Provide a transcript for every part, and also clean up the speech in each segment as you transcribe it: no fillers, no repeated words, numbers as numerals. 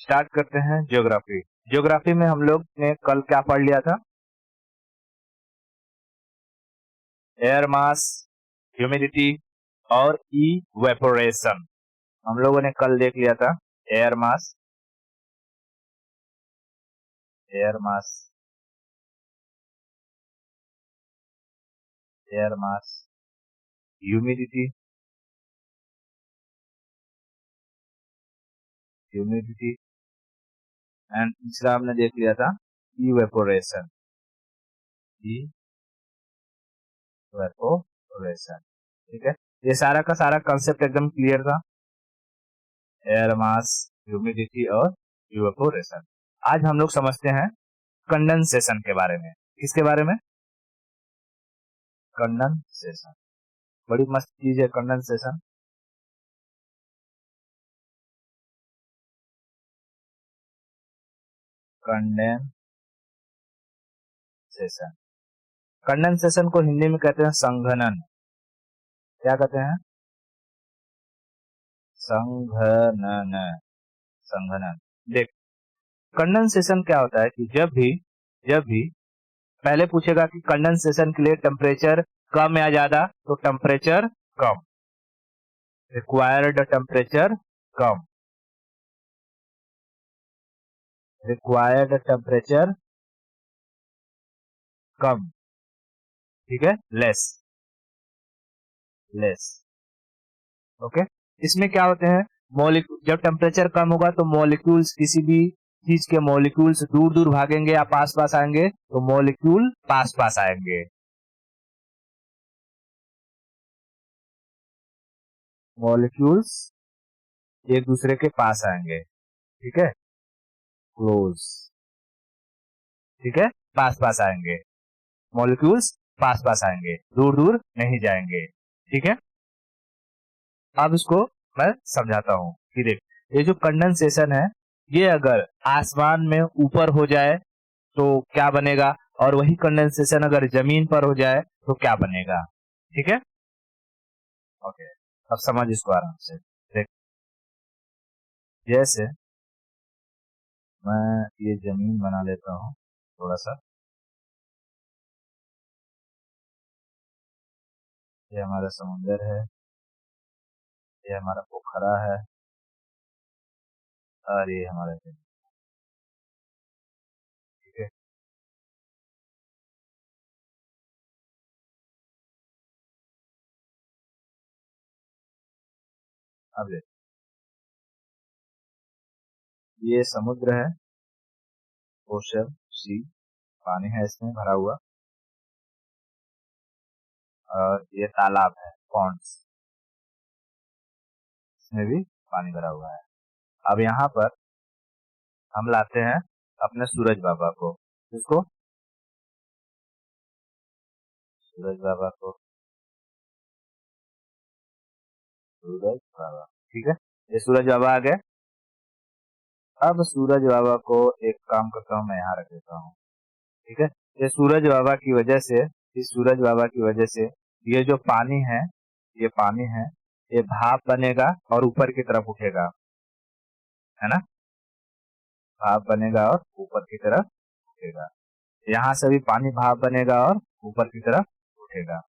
Start करते हैं geography. Geography में हम लोग ने कल क्या पढ़ लिया था? एयर मास, ह्यूमिडिटी और इवेपोरेशन हम लोगों ने कल देख लिया था। Air mass, air mass, air mass, humidity, humidity and तीसरा हमने देख लिया था इवेपोरेशन, इवेपोरेशन। ठीक है, ये सारा का सारा कंसेप्ट एकदम क्लियर था, एयर मास, ह्यूमिडिटी और इवेपोरेशन। आज हम लोग समझते हैं कंडेंसेशन के बारे में। किसके बारे में? कंडेंसेशन। बड़ी मस्त चीज है कंडेंसेशन। कंडेंसेशन, कंडेंसेशन को हिंदी में कहते हैं संघनन। क्या कहते हैं? संघनन, संघनन। देख, कंडेंसेशन क्या होता है कि जब भी पहले पूछेगा कि कंडेंसेशन के लिए टेम्परेचर कम या ज्यादा, तो टेम्परेचर कम, रिक्वायर्ड टेम्परेचर कम, रिक्वायर्ड टेम्परेचर कम। ठीक है, लेस, लेस। ओके, इसमें क्या होते हैं? मॉलिक्यूल, जब टेम्परेचर कम होगा तो मॉलिक्यूल्स, किसी भी चीज के मॉलिक्यूल्स दूर दूर भागेंगे या पास पास आएंगे, तो मॉलिक्यूल पास पास आएंगे। मॉलिक्यूल्स एक दूसरे के पास आएंगे। ठीक है, क्लोज। ठीक है, पास पास आएंगे, मॉलिक्यूल्स पास पास आएंगे, दूर दूर नहीं जाएंगे। ठीक है, अब इसको मैं समझाता हूं कि देख, ये जो कंडेंसेशन है, ये अगर आसमान में ऊपर हो जाए तो क्या बनेगा, और वही कंडेंसेशन अगर जमीन पर हो जाए तो क्या बनेगा। ठीक है, ओके, अब समझ इसको आराम से। देख, जैसे मैं ये जमीन बना लेता हूँ थोड़ा सा, ये हमारा समुंदर है, ये हमारा पोखरा है और ये हमारा जमीन। ठीक है, अब देख, ये समुद्र है, ओशन, सी, पानी है इसमें भरा हुआ, और ये तालाब है, पॉन्ड्स, इसमें भी पानी भरा हुआ है। अब यहाँ पर हम लाते हैं अपने सूरज बाबा को, किसको? सूरज बाबा को, सूरज बाबा। ठीक है, ये सूरज बाबा आ गए। अब सूरज बाबा को एक काम करता हूँ, मैं यहाँ रख देता हूँ। ठीक है, ये सूरज बाबा की वजह से, इस सूरज बाबा की वजह से ये जो पानी है, ये पानी है, ये भाप बनेगा और ऊपर की तरफ उठेगा, है ना? भाप बनेगा और ऊपर की तरफ उठेगा। यहाँ से भी पानी भाप बनेगा और ऊपर की तरफ उठेगा।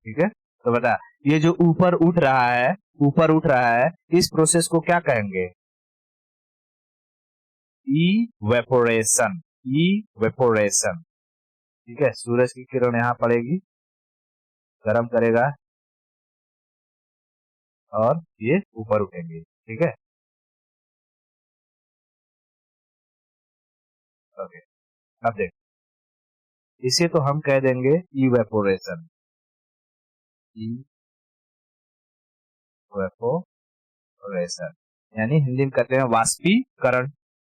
ठीक है, तो बता, ये जो ऊपर उठ रहा है, ऊपर उठ रहा है, इस प्रोसेस को क्या कहेंगे? Evaporation, evaporation. ठीक है, सूरज की किरण यहाँ पड़ेगी, गर्म करेगा और ये ऊपर उठेंगे। ठीक है, ओके, अब देख, इसे तो हम कह देंगे इवेपोरेशन, इवेपोरेशन, यानी हिंदी में कहते हैं वाष्पीकरण,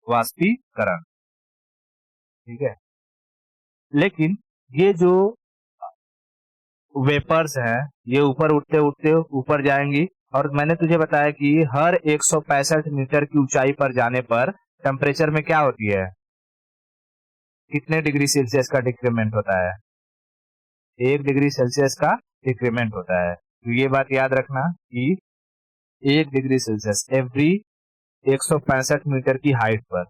वाष्पीकरण। ठीक है, लेकिन ये जो वेपर्स हैं, ये ऊपर उठते उठते ऊपर जाएंगी, और मैंने तुझे बताया कि हर 165 मीटर की ऊंचाई पर जाने पर टेम्परेचर में क्या होती है, कितने डिग्री सेल्सियस का डिक्रीमेंट होता है? 1 डिग्री सेल्सियस का डिक्रीमेंट होता है। तो ये बात याद रखना कि 1 डिग्री सेल्सियस, एवरी 165 मीटर की हाइट पर,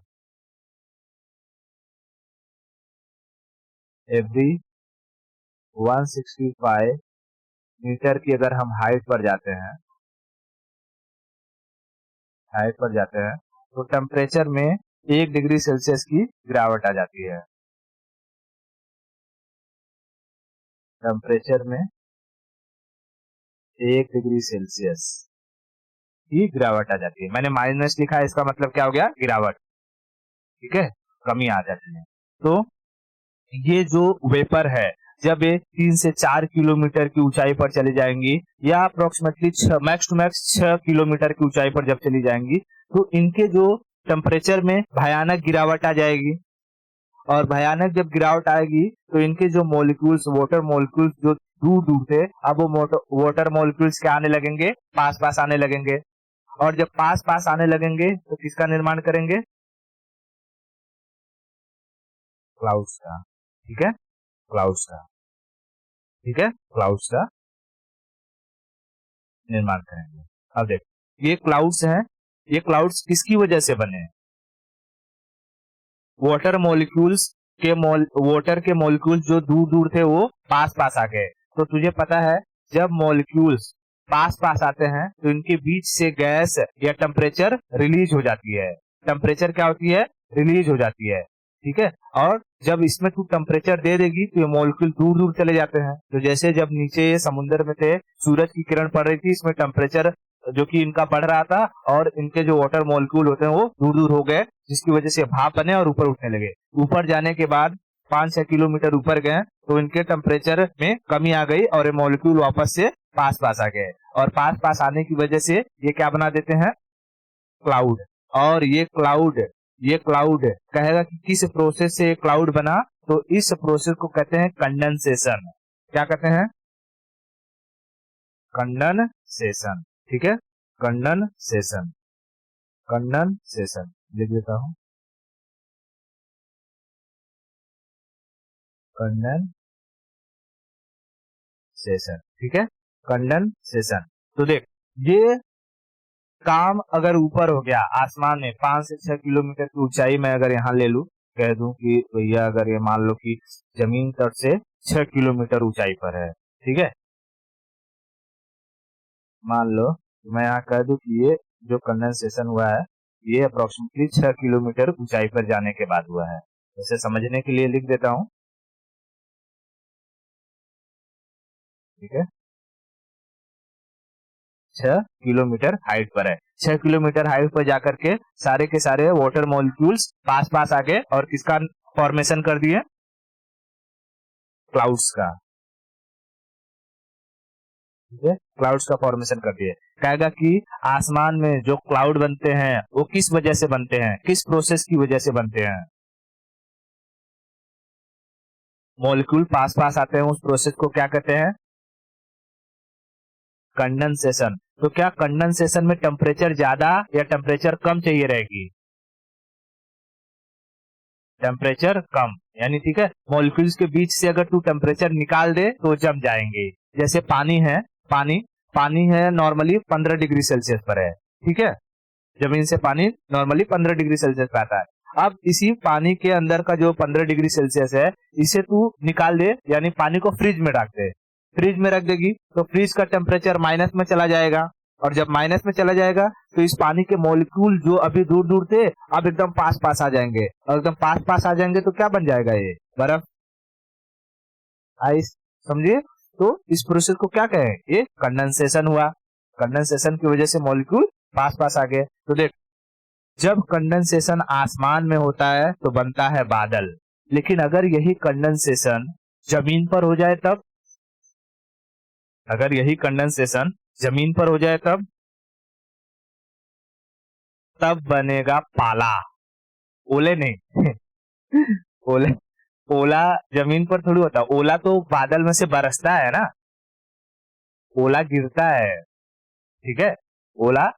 एवरी 165 मीटर की अगर हम हाइट पर जाते हैं, तो टेम्परेचर में 1 डिग्री सेल्सियस की गिरावट आ जाती है। टेम्परेचर में 1 डिग्री सेल्सियस की गिरावट आ जाती है। मैंने माइनस लिखा है, इसका मतलब क्या हो गया? गिरावट। ठीक है, कमी आ जाती है। तो ये जो वेपर है, जब ये 3 से 4 किलोमीटर की ऊंचाई पर चली जाएंगी या approximately max to max 6 kilometre की ऊंचाई पर जब चली जाएंगी, तो इनके जो टेम्परेचर में भयानक गिरावट आ जाएगी। और भयानक जब गिरावट आएगी तो इनके जो मॉलिक्यूल्स, वाटर मॉलिक्यूल्स जो दूर दूर थे, अब वो वाटर मॉलिक्यूल्स क्या आने लगेंगे? पास पास आने लगेंगे। और जब पास पास आने लगेंगे तो किसका निर्माण करेंगे? क्लाउड्स का। ठीक है, क्लाउड्स का। ठीक है, क्लाउड्स का निर्माण करेंगे। अब देख, ये क्लाउड्स हैं, ये क्लाउड्स किसकी वजह से बने हैं? वाटर मॉलिक्यूल्स के वाटर के मॉलिक्यूल्स जो दूर दूर थे वो पास पास आ गए। तो तुझे पता है, जब मॉलिक्यूल्स पास पास आते हैं तो इनके बीच से गैस या टेम्परेचर रिलीज हो जाती है। टेम्परेचर क्या होती है? रिलीज हो जाती है। ठीक है, और जब इसमें तू टेम्परेचर दे देगी तो ये मॉलिक्यूल दूर दूर चले जाते हैं। तो जैसे जब नीचे ये समुद्र में थे, सूरज की किरण पड़ रही थी, इसमें टेम्परेचर जो कि इनका बढ़ रहा था और इनके जो वाटर मॉलिक्यूल होते हैं वो दूर दूर हो गए, जिसकी वजह से भाप बने और ऊपर उठने लगे। ऊपर जाने के बाद 5-6 किलोमीटर ऊपर गए तो इनके टेम्परेचर में कमी आ गई और ये मॉलिक्यूल वापस से पास पास आ गए। और पास पास आने की वजह से ये क्या बना देते हैं? क्लाउड। और ये क्लाउड कहेगा कि किस प्रोसेस से ये क्लाउड बना, तो इस प्रोसेस को कहते हैं कंडेंसेशन। क्या कहते हैं? कंडेंसेशन। ठीक है, कंडेंसेशन। कंडेंसेशन लिख देता हूं, कंडेंसेशन। ठीक है, कंडेंसेशन। तो देख, ये काम अगर ऊपर हो गया आसमान में 5 से 6 किलोमीटर की ऊंचाई में, अगर यहाँ ले लूं, कह दूं कि भैया अगर ये मान लो कि जमीन तट से 6 किलोमीटर ऊंचाई पर है, ठीक है, मान लो मैं यहाँ कह दूं कि ये जो कंडेंसेशन हुआ है ये अप्रोक्सीमेटली 6 किलोमीटर ऊंचाई पर जाने के बाद हुआ है। इसे समझने के लिए लिख देता हूँ। ठीक है, 6 किलोमीटर हाइट पर है। 6 किलोमीटर हाइट पर जाकर के सारे वाटर मॉलिक्यूल्स पास पास आ गए और किसका फॉर्मेशन कर दिए? क्लाउड्स का। ठीक है, क्लाउड्स का फॉर्मेशन कर दिए। कहेगा कि आसमान में जो क्लाउड बनते हैं वो किस वजह से बनते हैं, किस प्रोसेस की वजह से बनते हैं? मॉलिक्यूल पास पास आते हैं, उस प्रोसेस को क्या कहते हैं? कंडेंसेशन। तो क्या कंडेंसेशन में टेम्परेचर ज्यादा या टेम्परेचर कम चाहिए रहेगी? टेम्परेचर कम। यानी ठीक है, मॉलिक्यूल्स के बीच से अगर तू टेम्परेचर निकाल दे तो जम जाएंगे। जैसे पानी है, पानी पानी है नॉर्मली 15 डिग्री सेल्सियस पर है। ठीक है, जमीन से पानी नॉर्मली 15 डिग्री सेल्सियस पे आता है। अब इसी पानी के अंदर का जो 15 डिग्री सेल्सियस है, इसे तू निकाल दे, यानी पानी को फ्रिज में रख दे। फ्रिज में रख देगी तो फ्रिज का टेम्परेचर माइनस में चला जाएगा। और जब माइनस में चला जाएगा तो इस पानी के मॉलिक्यूल जो अभी दूर दूर थे अब एकदम पास पास आ जाएंगे। और एकदम पास पास आ जाएंगे तो क्या बन जाएगा? ये बर्फ, आइस। समझिए, तो इस प्रोसेस को क्या कहें? ये कंडेंसेशन हुआ। कंडेंसेशन की वजह से मॉलिक्यूल पास पास आ गए। तो देख, जब कंडेंसेशन आसमान में होता है तो बनता है बादल। लेकिन अगर यही कंडेंसेशन जमीन पर हो जाए तब? अगर यही कंडेंसेशन जमीन पर हो जाए तब बनेगा पाला। ओले नहीं। ओले, ओला जमीन पर थोड़ी होता, ओला तो बादल में से बरसता है ना, ओला गिरता है। ठीक है, ओला,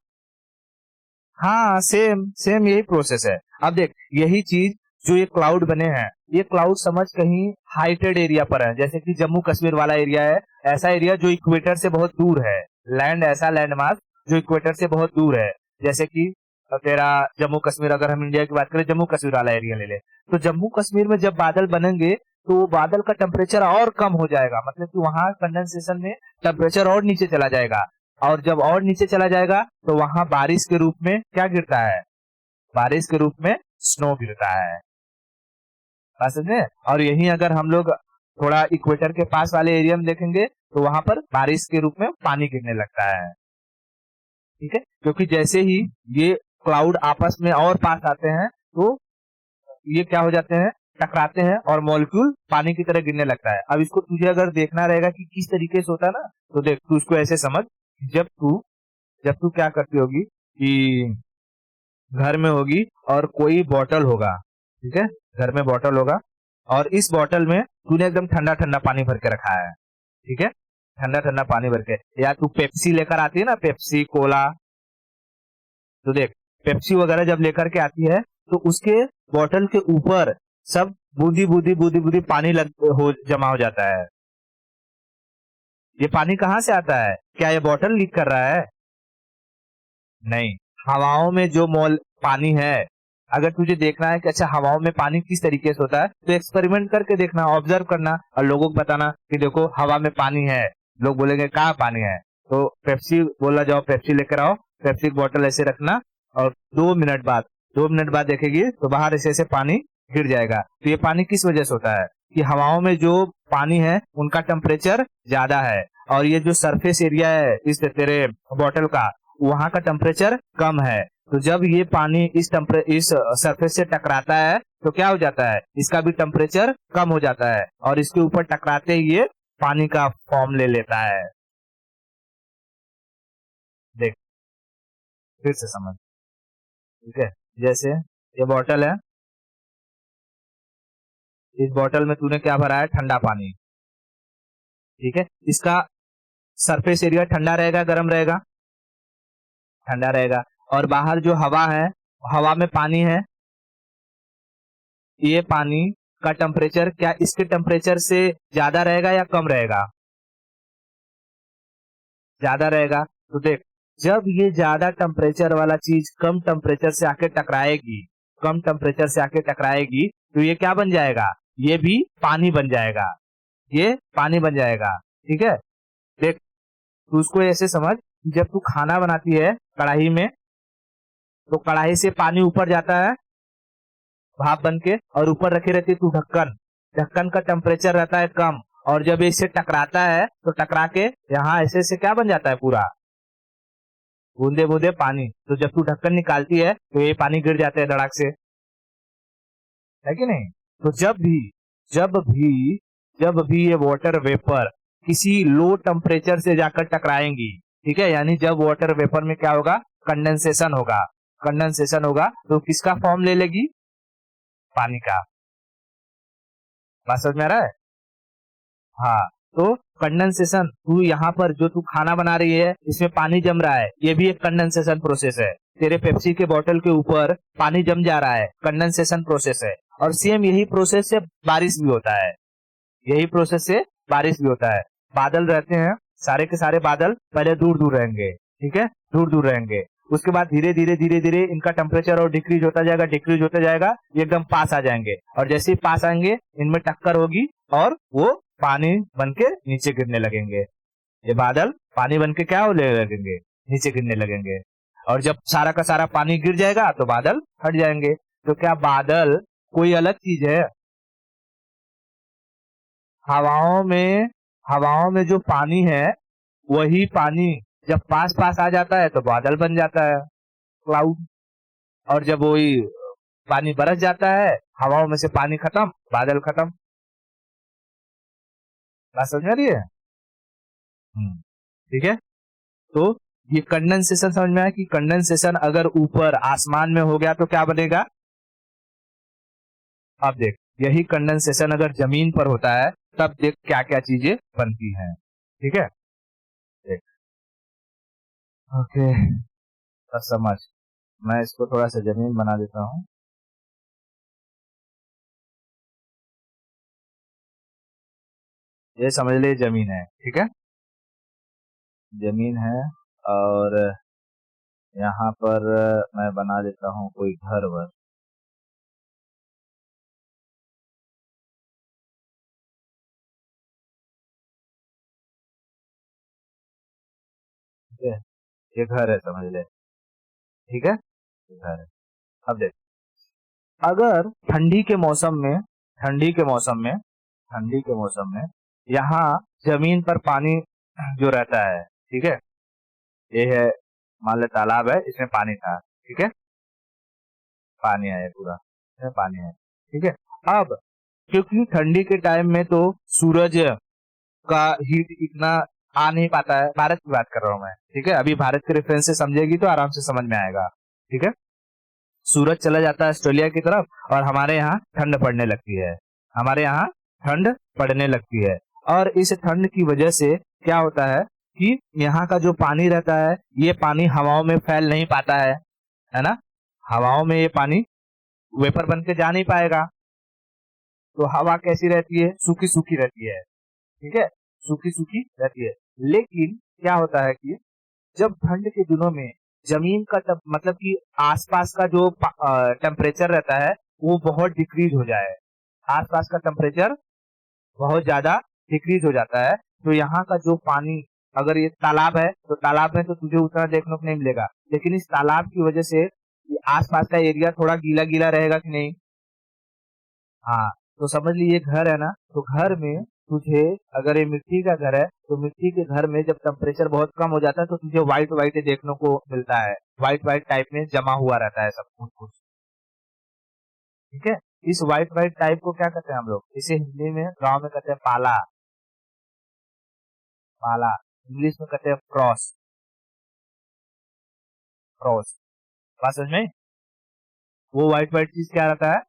हाँ, सेम सेम यही प्रोसेस है। अब देख, यही चीज जो ये क्लाउड बने हैं, ये क्लाउड समझ कहीं हाइटेड एरिया पर है, जैसे कि जम्मू कश्मीर वाला एरिया है, ऐसा एरिया जो इक्वेटर से बहुत दूर है। लैंड, ऐसा लैंड मास जो इक्वेटर से बहुत दूर है, जैसे कि तेरा जम्मू कश्मीर, अगर हम इंडिया की बात करें जम्मू कश्मीर वाला एरिया ले ले, तो जम्मू कश्मीर में जब बादल बनेंगे तो वो बादल का टेम्परेचर और कम हो जाएगा, मतलब कि वहां कंडेंसेशन में टेम्परेचर और नीचे चला जाएगा, और जब और नीचे चला जाएगा तो वहां बारिश के रूप में क्या गिरता है, बारिश के रूप में स्नो गिरता है। बात समझे? और यही अगर हम लोग थोड़ा इक्वेटर के पास वाले एरिया में देखेंगे तो वहां पर बारिश के रूप में पानी गिरने लगता है। ठीक है, क्योंकि जैसे ही ये क्लाउड आपस में और पास आते हैं तो ये क्या हो जाते हैं, टकराते हैं और मॉलिक्यूल पानी की तरह गिरने लगता है। अब इसको तुझे अगर देखना रहेगा कि किस तरीके से होता है ना, तो देख तू इसको ऐसे समझ, जब तू जब तू क्या करती होगी कि घर में होगी और कोई बॉटल होगा, ठीक है, घर में बॉटल होगा और इस बॉटल में तूने एकदम ठंडा ठंडा पानी भर के रखा है, ठीक है, ठंडा ठंडा पानी भर के, या तू पेप्सी लेकर आती है ना, पेप्सी कोला, तो देख पेप्सी वगैरह जब लेकर के आती है तो उसके बॉटल के ऊपर सब बूंदी बूंदी बूंदी बूंदी पानी जमा हो जाता है। ये पानी कहाँ से आता है? क्या ये बॉटल लीक कर रहा है? नहीं, हवाओं में जो मोल पानी है, अगर तुझे देखना है कि अच्छा हवाओं में पानी किस तरीके से होता है तो एक्सपेरिमेंट करके देखना, ऑब्जर्व करना और लोगों को बताना कि देखो हवा में पानी है। लोग बोलेंगे कहाँ पानी है, तो पेप्सी बोला जाओ, पेप्सी लेकर आओ, पेप्सी की बोतल ऐसे रखना और 2 मिनट बाद देखेगी तो बाहर ऐसे ऐसे पानी गिर जाएगा। तो ये पानी किस वजह से होता है कि हवाओं में जो पानी है उनका टेम्परेचर ज्यादा है और ये जो सरफेस एरिया है इस तेरे बॉटल का, वहां का टेम्परेचर कम है। तो जब ये पानी इस सरफेस से टकराता है तो क्या हो जाता है, इसका भी टेम्परेचर कम हो जाता है और इसके ऊपर टकराते ही ये पानी का फॉर्म ले लेता है। देख फिर से समझ, ठीक है, जैसे ये बॉटल है, इस बॉटल में तूने क्या भरा है, ठंडा पानी, ठीक है, इसका सरफेस एरिया ठंडा रहेगा गर्म रहेगा, ठंडा रहेगा, और बाहर जो हवा है, हवा में पानी है, ये पानी का टेम्परेचर क्या इसके टेम्परेचर से ज्यादा रहेगा या कम रहेगा? ज्यादा रहेगा। तो देख जब ये ज्यादा टेम्परेचर वाला चीज कम टेम्परेचर से आके टकराएगी, कम टेम्परेचर से आके टकराएगी तो ये क्या बन जाएगा, ये भी पानी बन जाएगा, ये पानी बन जाएगा। ठीक है, देख तू उसको ऐसे समझ, जब तू खाना बनाती है कढ़ाई में तो कढ़ाई से पानी ऊपर जाता है भाप बन के, और ऊपर रखी रहती है तू ढक्कन, ढक्कन का टेम्परेचर रहता है कम, और जब इससे टकराता है तो टकरा के यहाँ ऐसे ऐसे क्या बन जाता है, पूरा बूंदे बूंदे पानी। तो जब तू ढक्कन निकालती है तो ये पानी गिर जाते हैं धड़ाक से, है कि नहीं? तो जब भी जब भी ये वाटर वेपर किसी लो टेम्परेचर से जाकर टकराएंगी, ठीक है, यानी जब वाटर वेपर में क्या होगा, कंडेंसेशन होगा, कंडेंसेशन होगा तो किसका फॉर्म ले लेगी, पानी का। बात समझ में आ रहा है? हाँ, तो कंडेंसेशन, तू यहाँ पर जो तू खाना बना रही है इसमें पानी जम रहा है, ये भी एक कंडेंसेशन प्रोसेस है। तेरे पेप्सी के बोतल के ऊपर पानी जम जा रहा है, कंडेंसेशन प्रोसेस है। और सेम यही प्रोसेस से बारिश भी होता है, यही प्रोसेस से बारिश भी होता है। बादल रहते हैं, सारे के सारे बादल पहले दूर दूर रहेंगे, ठीक है, दूर दूर रहेंगे, उसके बाद धीरे धीरे धीरे धीरे इनका टेम्परेचर और डिक्रीज होता जाएगा, डिक्रीज होता जाएगा, ये एकदम पास आ जाएंगे, और जैसे ही पास आएंगे इनमें टक्कर होगी और वो पानी बन के नीचे गिरने लगेंगे। ये बादल पानी बन के क्या होने लगेंगे, नीचे गिरने लगेंगे, और जब सारा का सारा पानी गिर जाएगा तो बादल हट जाएंगे। तो क्या बादल कोई अलग चीज है? हवाओं में हवाओं में जो पानी है वही पानी जब पास पास आ जाता है तो बादल बन जाता है, क्लाउड। और जब वही पानी बरस जाता है, हवाओं में से पानी खत्म, बादल खत्म। बात समझ में आ रही है? ठीक है, तो ये कंडेंसेशन समझ में आया कि कंडेंसेशन अगर ऊपर आसमान में हो गया तो क्या बनेगा। अब देख यही कंडेंसेशन अगर जमीन पर होता है तब देख क्या क्या चीजें बनती हैं। ठीक है, देख ओके, बस समझ, मैं इसको थोड़ा सा जमीन बना देता हूँ। ये समझ ले जमीन है, ठीक है, जमीन है, और यहाँ पर मैं बना देता हूँ कोई घर वर। ठीक है, ये घर है समझ ले। ठीक है, ये घर है। अब देख, अगर ठंडी के मौसम में यहाँ जमीन पर पानी जो रहता है, ठीक है, ये है, मान ले तालाब है, इसमें पानी था, ठीक है, पानी है ये पूरा, इसमें पानी है, ठीक है। अब क्योंकि ठंडी के टाइम में तो सूरज का हीट इतना आ नहीं पाता है, भारत की बात कर रहा हूँ मैं, ठीक है, अभी भारत के रेफरेंस से समझेगी तो आराम से समझ में आएगा, ठीक है। सूरज चला जाता है ऑस्ट्रेलिया की तरफ और हमारे यहाँ ठंड पड़ने लगती है, हमारे यहाँ ठंड पड़ने लगती है। और इस ठंड की वजह से क्या होता है कि यहाँ का जो पानी रहता है, ये पानी हवाओं में फैल नहीं पाता है ना, हवाओं में ये पानी वेपर बन के जा नहीं पाएगा, तो हवा कैसी रहती है, सूखी सूखी रहती है, ठीक है, सूखी सूखी रहती है। लेकिन क्या होता है कि जब ठंड के दिनों में जमीन का मतलब कि आसपास का जो टेम्परेचर रहता है वो बहुत डिक्रीज हो जाए, आसपास का टेम्परेचर बहुत ज्यादा डिक्रीज हो जाता है, तो यहाँ का जो पानी, अगर ये तालाब है तो तालाब में तो तुझे उतना देखने को नहीं मिलेगा, लेकिन इस तालाब की वजह से ये आसपास का एरिया थोड़ा गीला गीला रहेगा कि नहीं। हाँ, तो समझ लीजिए घर है ना, तो घर में तुझे, अगर ये मिट्टी का घर है तो मिट्टी के घर में जब टेम्परेचर बहुत कम हो जाता है तो तुझे व्हाइट व्हाइट देखने को मिलता है, व्हाइट व्हाइट टाइप में जमा हुआ रहता है सब कुछ कुछ, ठीक है। इस व्हाइट व्हाइट टाइप को क्या कहते हैं हम लोग, इसे हिंदी में गांव में कहते हैं पाला, पाला, इंग्लिश में कहते हैं फ्रॉस्ट, फ्रॉस्ट, बात समझ में। वो व्हाइट व्हाइट चीज क्या रहता है,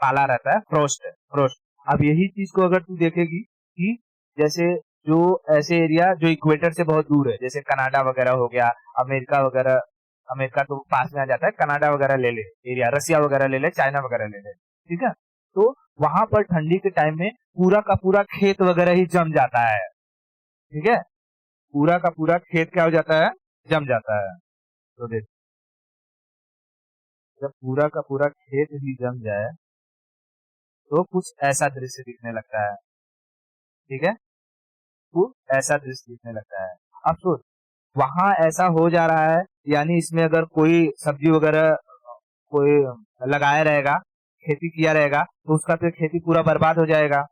काला रहता है, फ्रोस्ट है, फ्रोस्ट। अब यही चीज को अगर तू देखेगी कि जैसे जो ऐसे एरिया जो इक्वेटर से बहुत दूर है, जैसे कनाडा वगैरह हो गया, अमेरिका वगैरह, अमेरिका तो पास में आ जाता है, कनाडा वगैरह ले ले एरिया, रसिया वगैरह ले ले, चाइना वगैरह ले ले, ठीक है, तो वहां पर ठंडी के टाइम में पूरा का पूरा खेत वगैरह ही जम जाता है, ठीक है, पूरा का पूरा खेत क्या हो जाता है, जम जाता है। तो देख, जब पूरा का पूरा खेत ही जम जाए तो कुछ ऐसा दृश्य दिखने लगता है, ठीक है, कुछ ऐसा दृश्य दिखने लगता है। अब सोच, वहां ऐसा हो जा रहा है, यानी इसमें अगर कोई सब्जी वगैरह कोई लगाया रहेगा, खेती किया रहेगा, तो उसका फिर खेती पूरा बर्बाद हो जाएगा,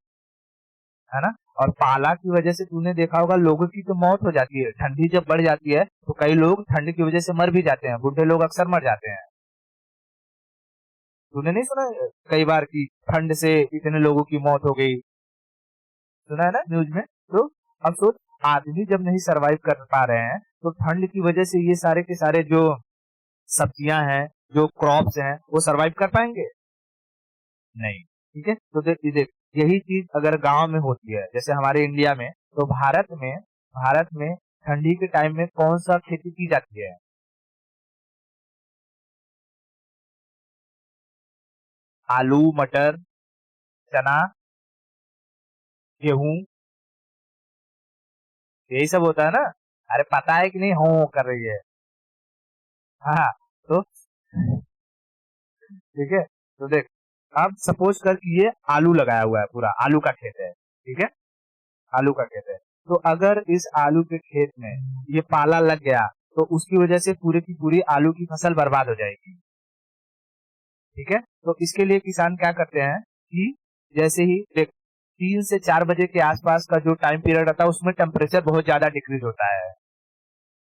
है ना। और पाला की वजह से तूने देखा होगा लोगों की तो मौत हो जाती है, ठंडी जब बढ़ जाती है तो कई लोग ठंड की वजह से मर भी जाते हैं, बुढ़े लोग अक्सर मर जाते हैं। तूने नहीं सुना कई बार की ठंड से इतने लोगों की मौत हो गई, सुना है ना न्यूज में। तो अब सोच, आदमी जब नहीं सरवाइव कर पा रहे हैं तो ठंड की वजह से ये सारे के सारे जो सब्जियां हैं, जो क्रॉप्स हैं, वो सरवाइव कर पाएंगे नहीं, ठीक है। तो देख देख, यही चीज अगर गांव में होती है जैसे हमारे इंडिया में, तो भारत में ठंडी के टाइम में कौन सा खेती की जाती है, आलू, मटर, चना, गेहूं, यही सब होता है ना। अरे पता है कि नहीं, हो कर रही है। हाँ, तो ठीक है, तो देख, अब सपोज कर कि ये आलू लगाया हुआ है, पूरा आलू का खेत है, ठीक है, आलू का खेत है, तो अगर इस आलू के खेत में ये पाला लग गया तो उसकी वजह से पूरी की पूरी आलू की फसल बर्बाद हो जाएगी, ठीक है। तो इसके लिए किसान क्या करते हैं कि जैसे ही देख, 3 से 4 बजे के आसपास का जो टाइम पीरियड आता है उसमें टेम्परेचर बहुत ज्यादा डिक्रीज होता है,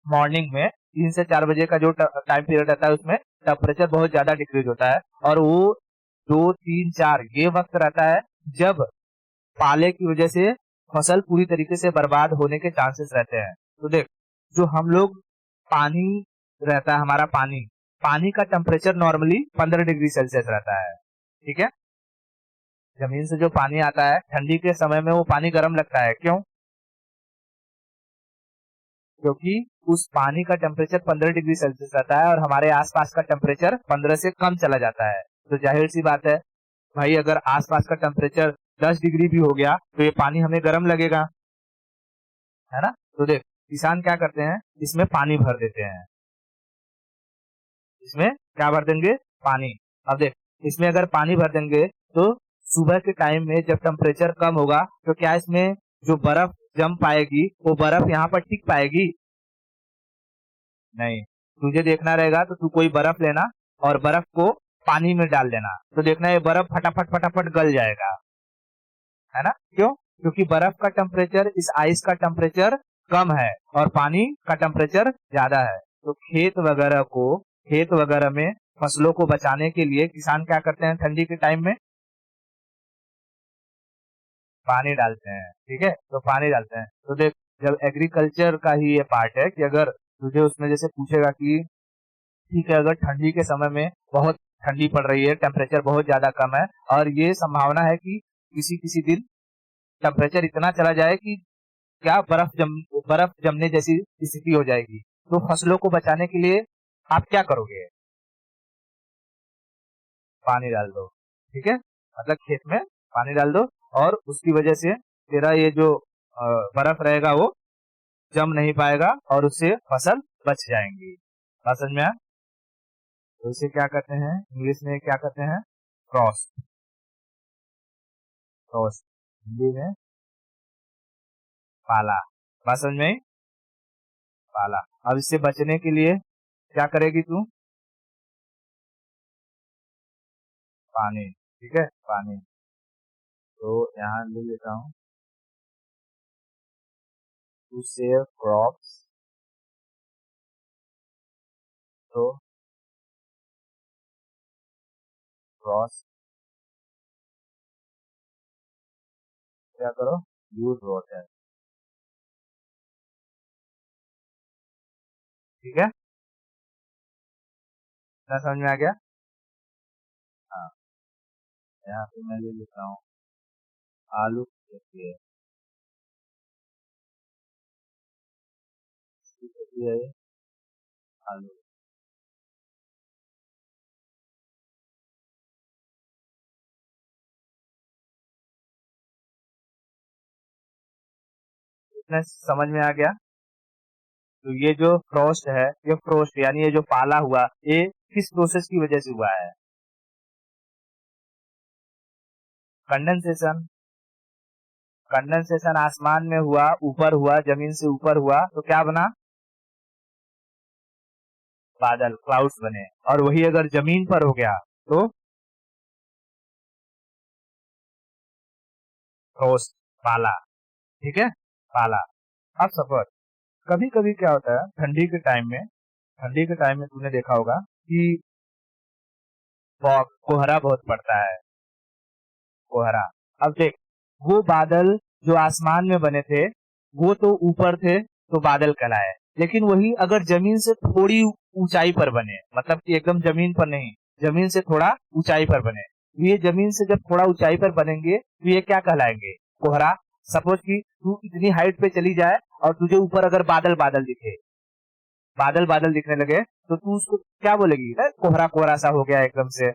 मॉर्निंग में 3 से 4 बजे का जो टाइम पीरियड रहता है उसमें टेम्परेचर बहुत ज्यादा डिक्रीज होता है, और वो 2, 3, 4 ये वक्त रहता है जब पाले की वजह से फसल पूरी तरीके से बर्बाद होने के चांसेस रहते हैं। तो देख, जो हम लोग पानी रहता है, हमारा पानी, पानी का टेम्परेचर नॉर्मली 15 डिग्री सेल्सियस रहता है, ठीक है, जमीन से जो पानी आता है ठंडी के समय में वो पानी गर्म लगता है, क्यों, क्योंकि उस पानी का टेम्परेचर 15 डिग्री सेल्सियस रहता है और हमारे आसपास का टेम्परेचर 15 से कम चला जाता है, तो जाहिर सी बात है भाई, अगर आसपास का टेम्परेचर 10 डिग्री भी हो गया तो ये पानी हमें गर्म लगेगा, है ना। तो देख, किसान क्या करते हैं, इसमें पानी भर देते हैं, इसमें क्या भर देंगे, पानी। अब देख, इसमें अगर पानी भर देंगे तो सुबह के टाइम में जब टेम्परेचर कम होगा तो क्या इसमें जो बर्फ जम पाएगी वो बर्फ यहाँ पर टिक पाएगी? नहीं। तुझे देखना रहेगा तो तू कोई बर्फ लेना और बर्फ को पानी में डाल देना, तो देखना ये बर्फ फटाफट फटाफट गल जाएगा, है ना? क्यों? क्योंकि बर्फ का टेम्परेचर इस आइस का टेम्परेचर कम है और पानी का टेम्परेचर ज्यादा है। तो खेत वगैरह में फसलों को बचाने के लिए किसान क्या करते हैं, ठंडी के टाइम में पानी डालते हैं। ठीक है, तो पानी डालते हैं। तो देख, जब एग्रीकल्चर का ही ये पार्ट है कि अगर तुझे उसमें जैसे पूछेगा कि ठीक है, अगर ठंडी के समय में बहुत ठंडी पड़ रही है, टेम्परेचर बहुत ज्यादा कम है और ये संभावना है कि किसी किसी दिन टेम्परेचर इतना चला जाए कि क्या बर्फ जमने जैसी स्थिति हो जाएगी, तो फसलों को बचाने के लिए आप क्या करोगे? पानी डाल दो। ठीक है, मतलब खेत में पानी डाल दो और उसकी वजह से तेरा ये जो बर्फ रहेगा वो जम नहीं पाएगा और उससे फसल बच जाएंगी। बात समझ में आया? तो इसे क्या कहते हैं, इंग्लिश में क्या कहते हैं, क्रॉस। क्रॉस हिंदी में पाला। बात समझ में आई? पाला। अब इससे बचने के लिए क्या करेगी तू? पानी। ठीक है, पानी। तो यहाँ ले लेता हूँ, टू सेव क्रॉप्स, तो क्रॉस क्या करो, यूज वाटर। ठीक है, क्या समझ में आ गया? हाँ, यहाँ पे मैं ले लेता हूँ आलू की खेती है, इसकी खेती है आलू। इतना समझ में आ गया? तो ये जो फ्रोस्ट है, ये फ्रोस्ट यानी ये जो पाला हुआ, ये किस प्रोसेस की वजह से हुआ है? कंडेंसेशन। कंडेंसेशन आसमान में हुआ, ऊपर हुआ, जमीन से ऊपर हुआ, तो क्या बना? बादल, क्लाउड्स बने। और वही अगर जमीन पर हो गया तो फ्रोस्ट, पाला। ठीक है, पाला। अब सपोज कभी कभी क्या होता है, ठंडी के टाइम में तूने देखा होगा कि फॉग, कोहरा बहुत पड़ता है, कोहरा। अब देख, वो बादल जो आसमान में बने थे वो तो ऊपर थे तो बादल कहलाए, लेकिन वही अगर जमीन से थोड़ी ऊंचाई पर बने, मतलब कि एकदम जमीन पर नहीं, जमीन से थोड़ा ऊंचाई पर बने, तो ये जमीन से जब थोड़ा ऊंचाई पर बनेंगे तो ये क्या कहलाएंगे, कोहरा। सपोज कि तू इतनी हाइट पे चली जाए और तुझे ऊपर अगर बादल बादल दिखे, बादल बादल दिखने लगे, तो तू उसको क्या बोलेगी, कोहरा कोहरा सा हो गया एकदम से।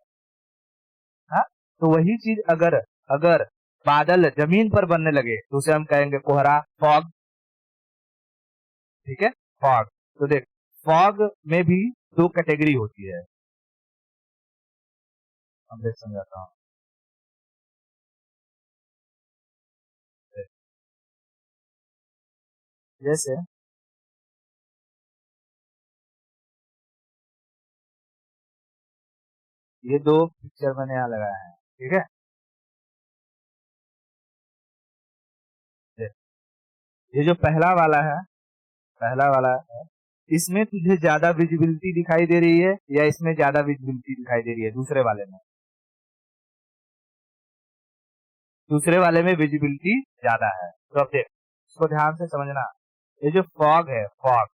हाँ, तो वही चीज अगर अगर बादल जमीन पर बनने लगे तो उसे हम कहेंगे कोहरा, फॉग। ठीक है, फॉग। तो देख, फॉग में भी दो कैटेगरी होती है, हम देख समझाता हूँ। देख, जैसे ये दो पिक्चर मैंने यहाँ लगाया है, ठीक है। देख, ये जो पहला वाला है, इसमें तुझे ज्यादा विजिबिलिटी दिखाई दे रही है या इसमें ज्यादा विजिबिलिटी दिखाई दे रही है, दूसरे वाले में? दूसरे वाले में विजिबिलिटी ज्यादा है। तो अब देख, इसको ध्यान से समझना, ये जो फॉग है, फॉग,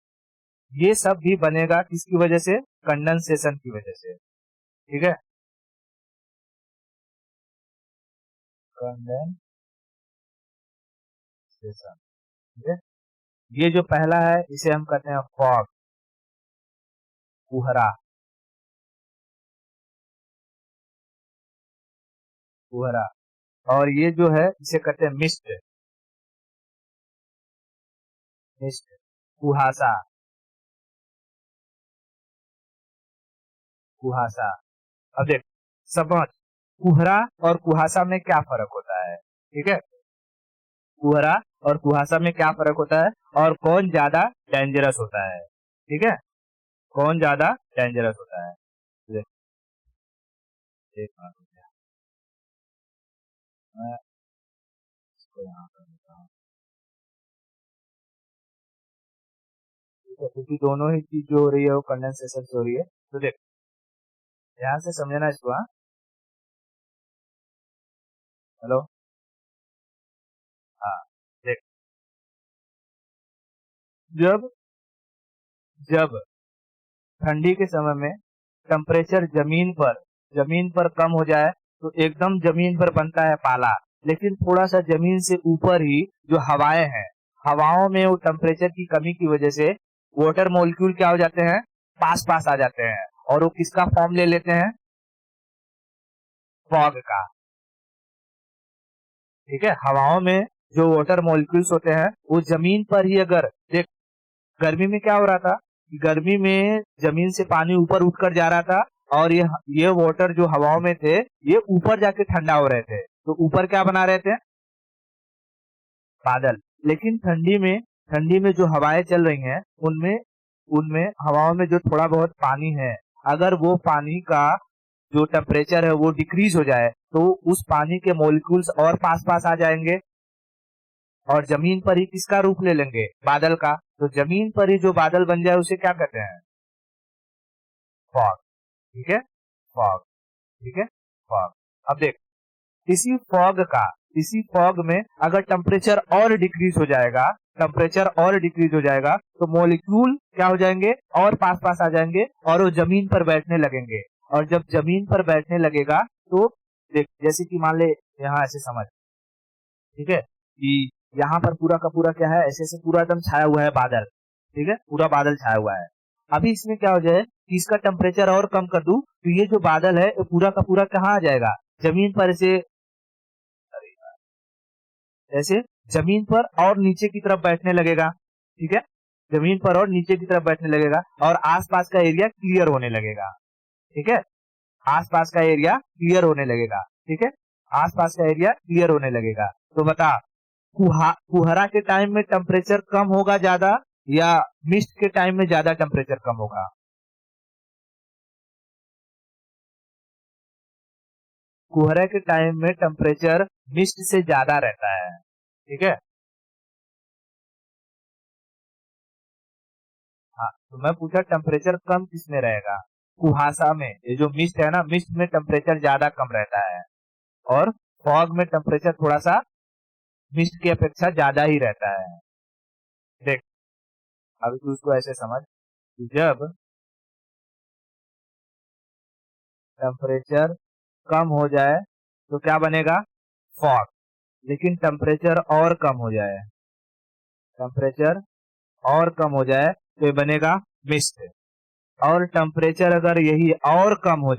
ये सब भी बनेगा किसकी वजह से, कंडेंसेशन की वजह से। ठीक है, कंडेंसेशन। ठीक है, ये जो पहला है इसे हम कहते हैं फॉग, कुहरा। कुहरा। और ये जो है इसे कहते हैं मिस्ट, मिस्ट, कुहासा। कुहासा। अब देख समझ, कुहरा और कुहासा में क्या फर्क होता है, ठीक है। कुहरा और कुहासा में क्या फर्क होता है और कौन ज्यादा डेंजरस होता है, ठीक है, कौन ज्यादा डेंजरस होता है। देख, एक मिनट रुक जा, मैं इसको यहाँ कर देता हूँ, ठीक है, क्योंकि दोनों ही चीज जो हो रही है वो कंडेंसेशन से हो रही है। तो देख ध्यान से समझना इसको, हाँ। हेलो, हाँ, देख जब जब ठंडी के समय में टेम्परेचर जमीन पर कम हो जाए तो एकदम जमीन पर बनता है पाला, लेकिन थोड़ा सा जमीन से ऊपर ही जो हवाएं हैं, हवाओं में वो टेम्परेचर की कमी की वजह से वाटर मॉलिक्यूल क्या हो जाते हैं, पास पास आ जाते हैं और वो किसका फॉर्म ले लेते हैं, फॉग का, ठीक है। हवाओं में जो वाटर मॉलिक्यूल्स होते हैं वो जमीन पर ही, अगर देख गर्मी में क्या हो रहा था, गर्मी में जमीन से पानी ऊपर उठकर जा रहा था और ये वाटर जो हवाओं में थे ये ऊपर जाके ठंडा हो रहे थे, तो ऊपर क्या बना रहे थे, बादल। लेकिन ठंडी में जो हवाएं चल रही हैं उनमें उनमें हवाओं में जो थोड़ा बहुत पानी है, अगर वो पानी का जो टेम्परेचर है वो डिक्रीज हो जाए तो उस पानी के मॉलिक्यूल्स और पास पास आ जाएंगे और जमीन पर ही किसका रूप ले लेंगे, बादल का। तो जमीन पर ही जो बादल बन जाए उसे क्या कहते हैं, फॉग, ठीक है, फॉग, ठीक है, फॉग। अब देख इसी इसी फॉग में अगर टेम्परेचर और डिक्रीज हो जाएगा, तो मॉलिक्यूल क्या हो जाएंगे, और पास पास आ जाएंगे और वो जमीन पर बैठने लगेंगे। और जब जमीन पर बैठने लगेगा तो देख, जैसे कि मान ले यहाँ ऐसे समझ, ठीक है, कि यहाँ पर पूरा का पूरा क्या है, ऐसे ऐसे पूरा एकदम छाया हुआ है बादल, ठीक है, पूरा बादल छाया हुआ है। अभी इसमें क्या हो जाए कि इसका टेम्परेचर और कम कर दूं तो ये जो बादल है ये पूरा का पूरा कहाँ आ जाएगा, जमीन पर, ऐसे जमीन पर और नीचे की तरफ बैठने लगेगा, ठीक है, जमीन पर और नीचे की तरफ बैठने लगेगा और आसपास का एरिया क्लियर होने लगेगा, ठीक है, आसपास का एरिया क्लियर होने लगेगा, ठीक है, आसपास का एरिया क्लियर होने लगेगा। तो बता, कुहरा के टाइम में टेम्परेचर कम होगा ज्यादा या मिस्ट के टाइम में ज्यादा टेम्परेचर कम होगा, कुहरे के टाइम में टेम्परेचर मिस्ट से ज्यादा रहता है, ठीक है। हाँ, तो मैं पूछा टेम्परेचर कम किसमें रहेगा, कुहासा में, ये जो मिस्ट है ना, मिस्ट में टेम्परेचर ज्यादा कम रहता है और फॉग में टेम्परेचर थोड़ा सा मिस्ट की अपेक्षा ज्यादा ही रहता है। देख अभी तू उसको ऐसे समझ कि जब टेम्परेचर कम हो जाए तो क्या बनेगा, फॉग, लेकिन टेम्परेचर और कम हो जाए तो ये बनेगा मिस्ट, और टेम्परेचर अगर यही और कम हो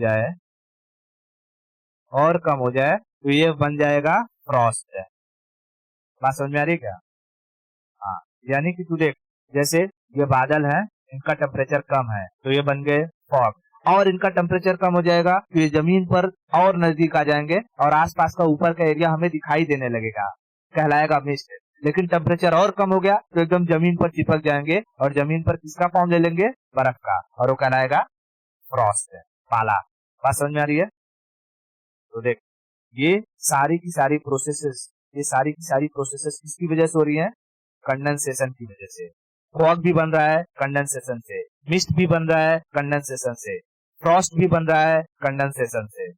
जाए तो ये बन जाएगा फ्रॉस्ट। बात समझ में आ रही है क्या, हाँ, यानी कि तू देख, जैसे ये बादल है, इनका टेम्परेचर कम है तो ये बन गए फॉग, और इनका टेम्परेचर कम हो जाएगा तो ये जमीन पर और नजदीक आ जाएंगे और आसपास का ऊपर का एरिया हमें दिखाई देने लगेगा, कहलाएगा मिस्ट। लेकिन टेम्परेचर और कम हो गया तो एकदम जमीन पर चिपक जाएंगे और जमीन पर किसका फॉर्म ले लेंगे, बर्फ का, और वो कहलाएगा फ्रॉस्ट, पाला। बात समझ में आ रही है। तो देख ये सारी की सारी प्रोसेसेस किसकी वजह से हो रही है, कंडेंसेशन की वजह से। फॉग भी बन रहा है कंडेंसेशन से, मिस्ट भी बन रहा है कंडेंसेशन से, फ्रॉस्ट भी बन रहा है कंडेंसेशन से।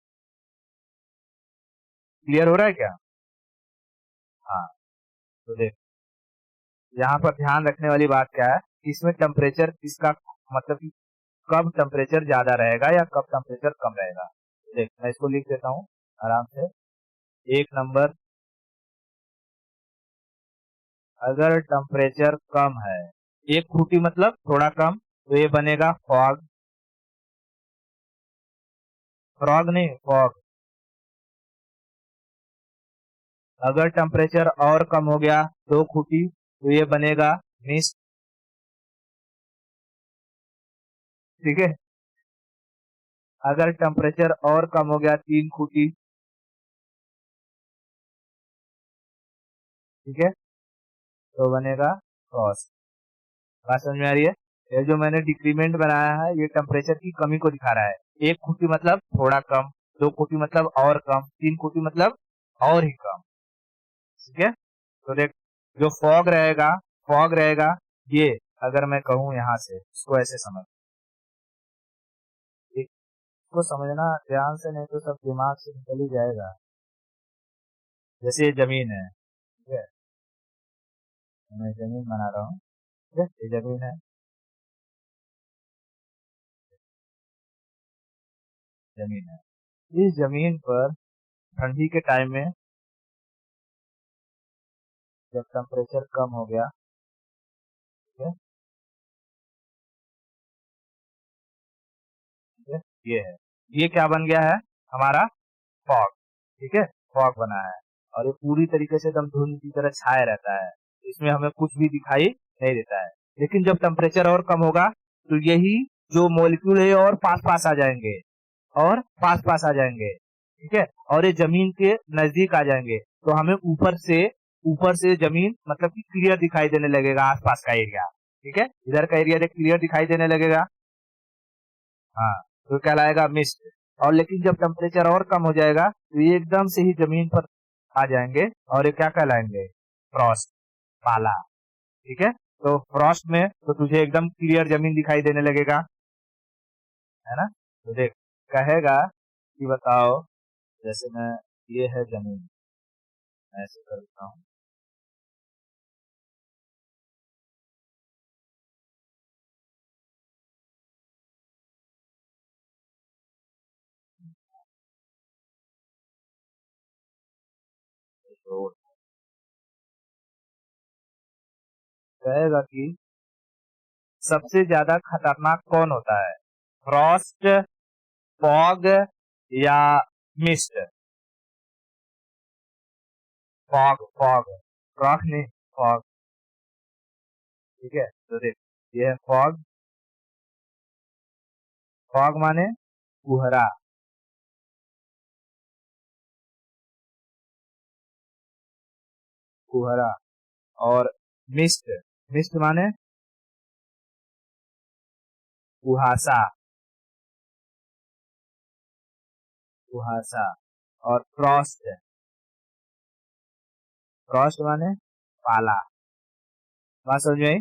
क्लियर हो रहा है क्या, हाँ। तो देख यहाँ पर ध्यान रखने वाली बात क्या है कि इसमें टेम्परेचर किसका, मतलब कि कब टेम्परेचर ज्यादा रहेगा या कब टेम्परेचर कम रहेगा। देख मैं इसको लिख देता हूँ आराम से। एक नंबर, अगर टेम्परेचर कम है, एक खूटी मतलब थोड़ा कम, तो ये बनेगा फॉग, फ्रॉग नहीं फॉग। अगर टेम्परेचर और कम हो गया दो खूटी तो ये बनेगा मिस्ट, ठीक है। अगर टेम्परेचर और कम हो गया 3 खूटी, ठीक है, तो बनेगा फ्रॉस्ट। बात समझ में आ रही है? ये जो मैंने डिक्रीमेंट बनाया है ये टेम्परेचर की कमी को दिखा रहा है। 1 खूटी मतलब थोड़ा कम, 2 खूटी मतलब और कम, 3 खूटी मतलब और ही कम। ठीक है, तो देख जो फॉग रहेगा ये, अगर मैं कहूं यहाँ से इसको ऐसे समझ, इसको समझना ध्यान से, नहीं तो सब दिमाग से निकल ही जाएगा। जैसे ये जमीन है, ठीक है, मैं जमीन बना रहा हूँ, ठीक है, ये जमीन है, जमीन है। इस जमीन पर ठंडी के टाइम में जब टेम्परेचर कम हो गया, ठीक है, ठीक है, ये है, ये क्या बन गया है हमारा फॉग, ठीक है, फॉग बना है। और ये पूरी तरीके से एकदम धुंध की तरह छाया रहता है, इसमें हमें कुछ भी दिखाई नहीं देता है। लेकिन जब टेम्परेचर और कम होगा तो यही जो मॉलिक्यूल है और पास पास आ जाएंगे, और पास पास आ जाएंगे, ठीक है, और ये जमीन के नजदीक आ जाएंगे, तो हमें ऊपर से जमीन मतलब कि क्लियर दिखाई देने लगेगा, आसपास का एरिया, ठीक है, इधर का एरिया क्लियर दिखाई देने लगेगा। हाँ, तो कहलाएगा मिस्ट। और लेकिन जब टेम्परेचर और कम हो जाएगा तो ये एकदम से ही जमीन पर आ जाएंगे, और ये क्या कहलाएंगे, फ्रॉस्ट, पाला, ठीक है। तो फ्रॉस्ट में तो तुझे एकदम क्लियर जमीन दिखाई देने लगेगा, है ना। तो देख, कहेगा कि बताओ, जैसे मैं, ये है जमीन, मैं ऐसे कर देता हूँ, तो कहेगा कि सबसे ज्यादा खतरनाक कौन होता है, फ्रॉस्ट, फॉग या मिस्ट। फॉग, फॉग, फ्रॉग नहीं, फॉग, ठीक है। तो देख, ये है फॉग, फॉग माने कुहरा, कुहरा। और मिस्ट, मिस्ट माने कुहासा, कुहासा। और फ्रॉस्ट, फ्रॉस्ट माने पाला। बात समझ में आई?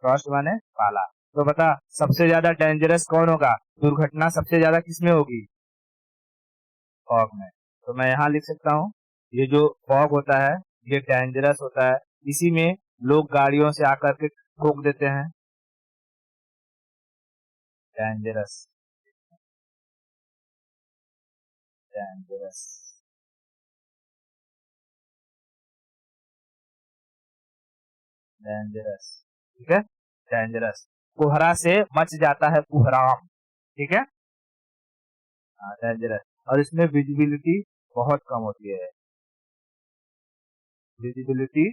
फ्रॉस्ट माने पाला। तो बता, सबसे ज्यादा डेंजरस कौन होगा, दुर्घटना सबसे ज्यादा किसमें होगी, फॉग में। तो मैं यहाँ लिख सकता हूँ, ये जो फॉग होता है ये डेंजरस होता है, इसी में लोग गाड़ियों से आकर के ठोक देते हैं, डेंजरस, डेंजरस, डेंजरस, ठीक है, डेंजरस। कोहरा से मच जाता है कुहराम, ठीक है, हाँ डेंजरस। और इसमें विजिबिलिटी बहुत कम होती है, विजिबिलिटी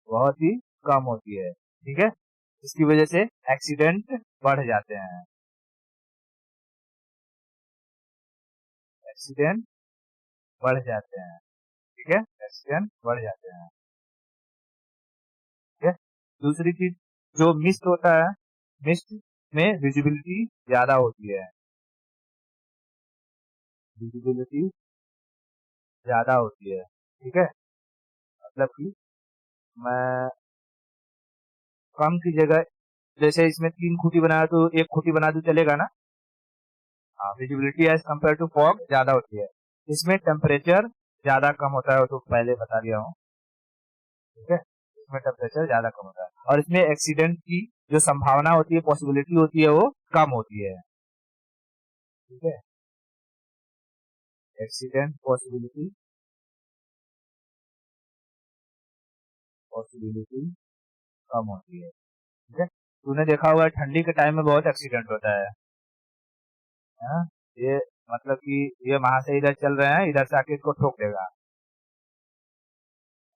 बहुत ही कम होती है, ठीक है, इसकी वजह से एक्सीडेंट बढ़ जाते हैं, एक्सीडेंट बढ़ जाते हैं, ठीक है, एक्सीडेंट बढ़ जाते हैं, ठीक है। दूसरी चीज, जो मिस्ट होता है, मिस्ट में विजिबिलिटी ज्यादा होती है, विजिबिलिटी ज्यादा होती है, ठीक है, मतलब कि मैं कम की जगह, जैसे इसमें 3 खूटी बनाया तो 1 खूटी बना दूं चलेगा ना। हाँ, visibility as compare to fog ज्यादा होती है। इसमें टेम्परेचर ज्यादा कम होता है, वो तो पहले बता दिया हूँ, ठीक है, इसमें टेम्परेचर ज्यादा कम होता है, और इसमें एक्सीडेंट की जो संभावना होती है, पॉसिबिलिटी होती है, वो कम होती है, ठीक है, एक्सीडेंट पॉसिबिलिटी, पॉसिबिलिटी कम होती है, ठीक है। तूने देखा होगा ठंडी के टाइम में बहुत एक्सीडेंट होता है ना? ये मतलब कि ये वहां से इधर चल रहे हैं, इधर से आके इसको ठोक देगा,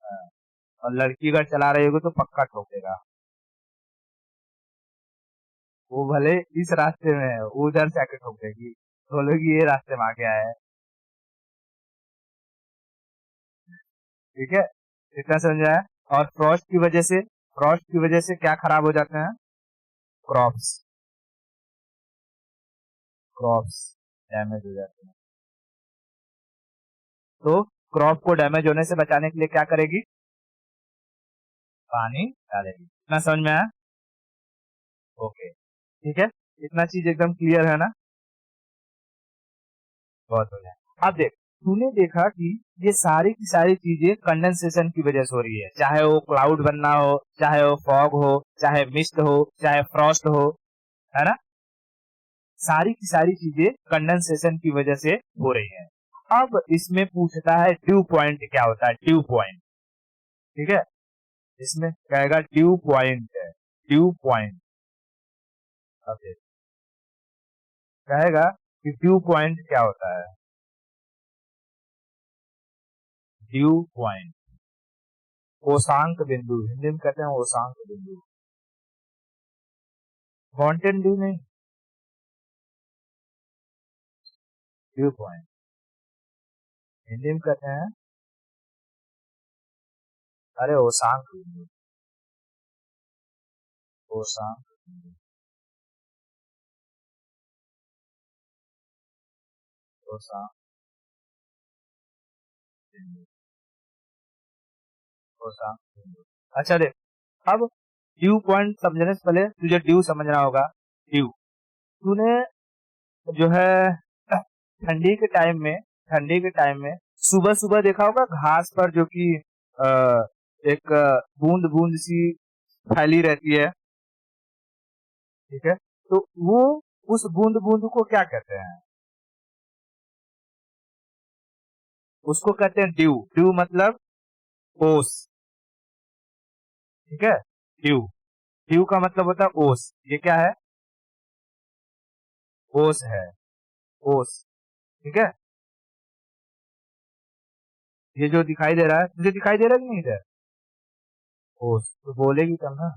हाँ, और लड़की अगर चला रही होगी तो पक्का ठोक देगा, वो भले इस रास्ते में है, वो उधर से आके ठोकेगी, बोलेगी ये रास्ते में आके आया है। ठीक है, इतना समझ आया। और फ्रॉस्ट की वजह से क्या खराब हो जाते हैं? क्रॉप्स, क्रॉप्स डैमेज हो जाते हैं। तो क्रॉप को डैमेज होने से बचाने के लिए क्या करेगी? पानी डालेगी। इतना समझ में आया? ओके, ठीक है, इतना चीज एकदम क्लियर है ना? बहुत बढ़िया। अब देख, तूने देखा कि ये सारी की सारी चीजें कंडेंसेशन की वजह से हो रही है, चाहे वो क्लाउड बनना हो, चाहे वो फॉग हो, चाहे मिस्ट हो, चाहे फ्रॉस्ट हो, है ना? सारी की सारी चीजें कंडेंसेशन की वजह से हो रही हैं। अब इसमें पूछता है ड्यू पॉइंट क्या होता है? ड्यू पॉइंट, ठीक है, इसमें कहेगा ड्यू पॉइंट है, ड्यू पॉइंट। ओके, कहेगा कि ड्यू पॉइंट क्या होता है? ड्यू पॉइंट, ओसांक बिंदु, हिंदी में कहते हैं ओसांक बिंदु। माउंटेन ड्यू नहीं, ड्यू पॉइंट हिंदी में कहते हैं, अरे ओसांक बिंदु, ओसांक बिंदु, ओसांक बिंदु, ओसांक बिंदु। अच्छा देख, अब ड्यू पॉइंट समझने से पहले तुझे ड्यू समझना होगा। ड्यू, तूने जो है ठंडी के टाइम में, ठंडी के टाइम में सुबह सुबह देखा होगा घास पर जो कि अ, एक बूंद बूंद सी फैली रहती है, ठीक है, तो वो उस बूंद बूंद को क्या कहते हैं? उसको कहते हैं ड्यू। ड्यू मतलब ओस, ठीक है, ड्यू, ड्यू का मतलब होता है ओस। ये क्या है? ओस है, ओस, ठीक है। ये जो दिखाई दे रहा है, तुझे दिखाई दे रहा है कि नहीं इधर? ओस तो बोलेगी तब ना,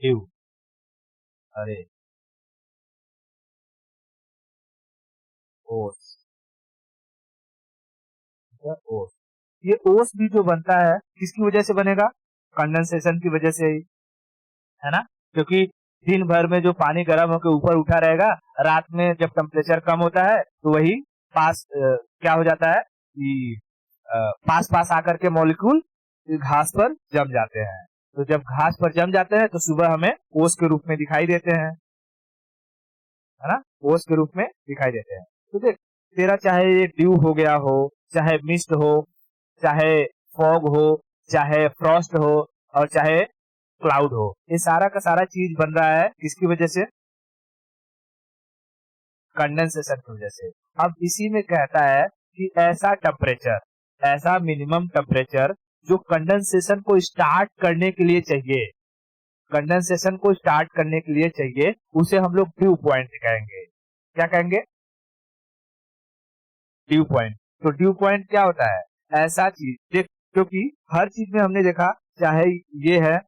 ड्यू। अरे ओस, ठीक है, ओस। ये ओस भी जो बनता है किसकी वजह से बनेगा? कंडेंसेशन की वजह से ही, है ना? क्योंकि दिन भर में जो पानी गर्म होकर ऊपर उठा रहेगा, रात में जब टेम्परेचर कम होता है तो वही पास क्या हो जाता है कि पास पास आकर के मॉलिक्यूल घास पर जम जाते हैं। तो जब घास पर जम जाते हैं तो सुबह हमें ओस के रूप में दिखाई देते हैं, है ना? ओस के रूप में दिखाई देते हैं। तो देख, तेरा चाहे ये ड्यू हो गया हो, चाहे मिस्ट हो, चाहे फॉग हो, चाहे फ्रॉस्ट हो, और चाहे क्लाउड हो, ये सारा का सारा चीज बन रहा है किसकी वजह से? कंडेंसेशन की वजह से। अब इसी में कहता है कि ऐसा टेम्परेचर, ऐसा मिनिमम टेम्परेचर जो कंडेंसेशन को स्टार्ट करने के लिए चाहिए, कंडेंसेशन को स्टार्ट करने के लिए चाहिए, उसे हम लोग ड्यू पॉइंट कहेंगे। क्या कहेंगे? Due point. तो ड्यू पॉइंट क्या होता है? ऐसा चीज देख, क्योंकि हर चीज में हमने देखा, चाहे ये है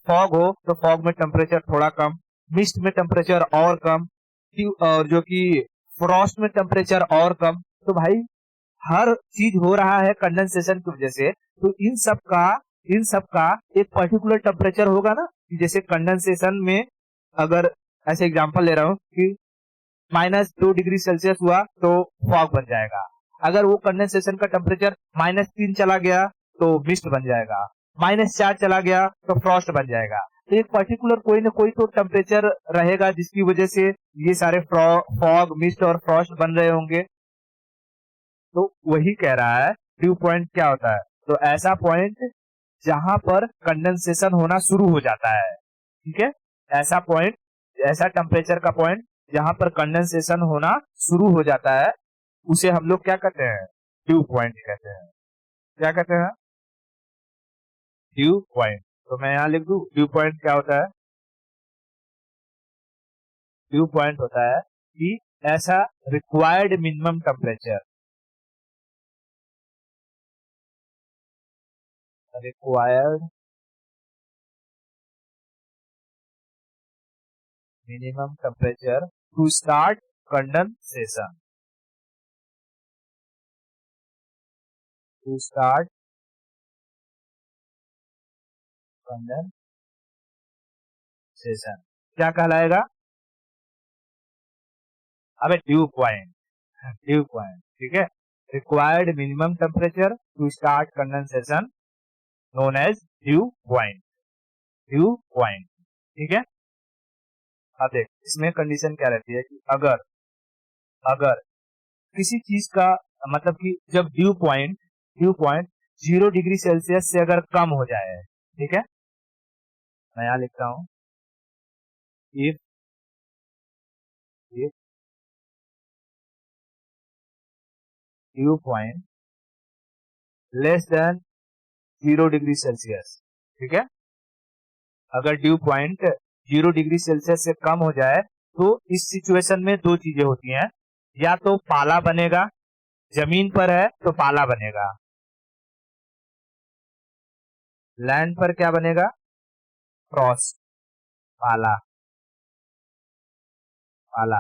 फॉग हो तो फॉग में टेम्परेचर थोड़ा कम, मिस्ट में टेम्परेचर और कम, और जो कि फ्रॉस्ट में टेम्परेचर और कम। तो भाई हर चीज हो रहा है कंडेंसेशन की वजह से, तो इन सब का एक पर्टिकुलर टेम्परेचर होगा ना, कि जैसे कंडेंसेशन में, अगर ऐसे एग्जांपल ले रहा हूँ कि -2 डिग्री सेल्सियस हुआ तो फॉग बन जाएगा। अगर वो कंडेंसेशन का टेम्परेचर -3 चला गया तो मिस्ट बन जाएगा, -4 चला गया तो फ्रॉस्ट बन जाएगा। तो एक पर्टिकुलर कोई ना कोई तो टेम्परेचर रहेगा जिसकी वजह से ये सारे फॉग, मिस्ट और फ्रॉस्ट बन रहे होंगे। तो वही कह रहा है ड्यू पॉइंट क्या होता है? तो ऐसा पॉइंट जहां पर कंडेंसेशन होना शुरू हो जाता है, ठीक है, ऐसा पॉइंट, ऐसा टेम्परेचर का पॉइंट जहां पर कंडेंसेशन होना शुरू हो जाता है, उसे हम लोग क्या कहते हैं? ड्यू पॉइंट कहते हैं। क्या कहते हैं? Due point. तो मैं यहाँ लिख दूं ड्यू पॉइंट क्या होता है? ड्यू पॉइंट होता है कि ऐसा required minimum temperature, required minimum temperature to start condensation. To start condensation क्या कहलाएगा? अबे ड्यू पॉइंट, ड्यू पॉइंट, ठीक है। Required minimum temperature to start condensation known as dew point, dew point, ठीक है। अब देख इसमें कंडीशन क्या रहती है कि अगर अगर किसी चीज का मतलब कि जब ड्यू पॉइंट 0 डिग्री सेल्सियस से अगर कम हो जाए, ठीक है, मैं यहां लिखता हूं if due point less than 0 degree Celsius, ठीक है। अगर ड्यू पॉइंट 0 डिग्री सेल्सियस से कम हो जाए तो इस सिचुएशन में दो चीजें होती हैं, या तो पाला बनेगा, जमीन पर है तो पाला बनेगा, लैंड पर क्या बनेगा? फ्रॉस्ट, पाला, पाला।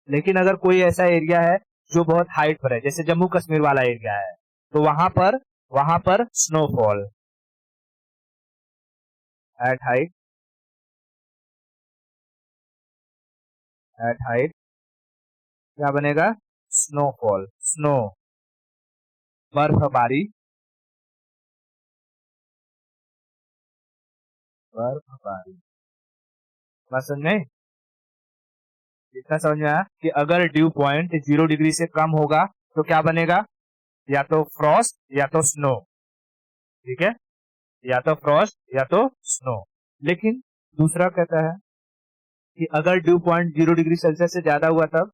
लेकिन अगर कोई ऐसा एरिया है जो बहुत हाइट पर है, जैसे जम्मू कश्मीर वाला एरिया है, तो वहां पर snowfall at height, at height क्या बनेगा? स्नोफॉल, स्नो, बर्फबारी, बर्फबारी। बात समझ में? इतना समझ में आया कि अगर ड्यू पॉइंट 0 डिग्री से कम होगा तो क्या बनेगा? या तो फ्रॉस्ट या तो स्नो, ठीक है, या तो फ्रॉस्ट या तो स्नो। लेकिन दूसरा कहता है कि अगर ड्यू पॉइंट 0 डिग्री सेल्सियस से ज्यादा हुआ तब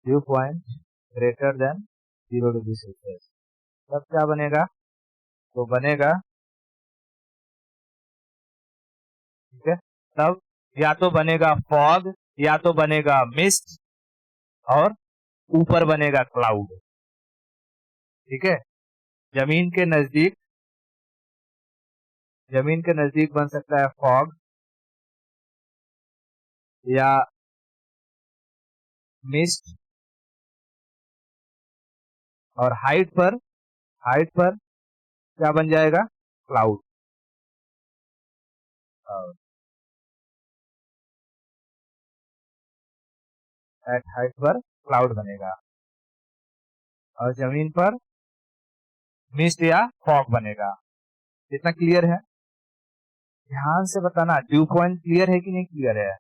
due point greater than 0 degree Celsius, तब क्या बनेगा? तो बनेगा, ठीक है, तब या तो बनेगा फॉग या तो बनेगा मिस्ट और ऊपर बनेगा क्लाउड, ठीक है। जमीन के नजदीक, जमीन के नजदीक बन सकता है फॉग या मिस्ट, और हाइट पर क्या बन जाएगा? क्लाउड, एट हाइट पर क्लाउड बनेगा और जमीन पर मिस्ट या फॉग बनेगा। इतना क्लियर है? ध्यान से बताना, ड्यू पॉइंट क्लियर है कि नहीं क्लियर है?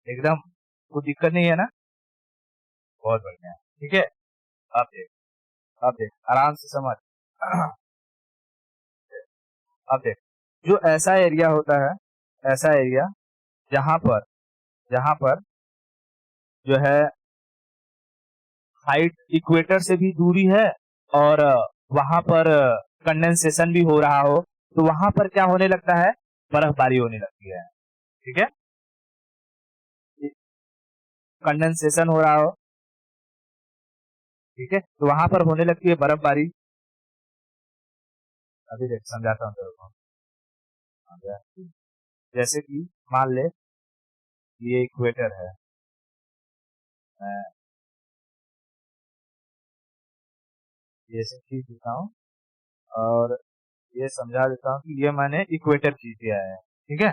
एकदम कोई दिक्कत नहीं है ना? बहुत बढ़िया, ठीक है। अब देख, अब देख आराम से समझ। अब देख, जो ऐसा एरिया होता है, ऐसा एरिया जहां पर जो है हाइट इक्वेटर से भी दूरी है और वहां पर कंडेंसेशन भी हो रहा हो, तो वहां पर क्या होने लगता है? बर्फबारी होने लगती है, ठीक है। कंडेंसेशन हो रहा हो, ठीक है, तो वहां पर होने लगती है बर्फबारी। अभी देख समझाता हूँ तेरे को। जैसे कि मान ले ये इक्वेटर है, मैं ये सब खींच देता हूँ और ये समझा देता हूँ कि ये मैंने इक्वेटर खींच दिया है, ठीक है।